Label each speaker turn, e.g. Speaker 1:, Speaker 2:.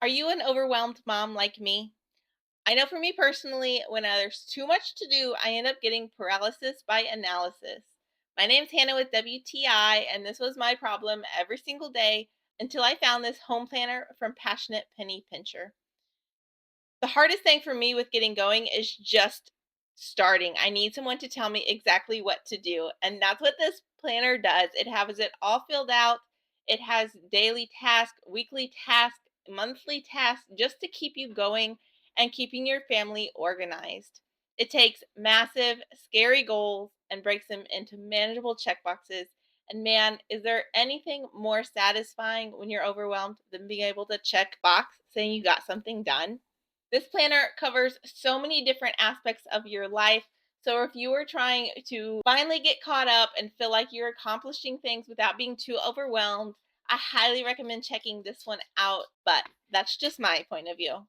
Speaker 1: Are you an overwhelmed mom like me? I know for me personally, when there's too much to do, I end up getting paralysis by analysis. My name's Hannah with WTI, and this was my problem every single day until I found this home planner from Passionate Penny Pincher. The hardest thing for me with getting going is just starting. I need someone to tell me exactly what to do. And that's what this planner does. It has it all filled out. It has daily task, weekly task, monthly task just to keep you going and keeping your family organized. It takes massive, scary goals and breaks them into manageable checkboxes. And man, is there anything more satisfying when you're overwhelmed than being able to check box saying you got something done? This planner covers so many different aspects of your life. So if you are trying to finally get caught up and feel like you're accomplishing things without being too overwhelmed, I highly recommend checking this one out. But that's just my point of view.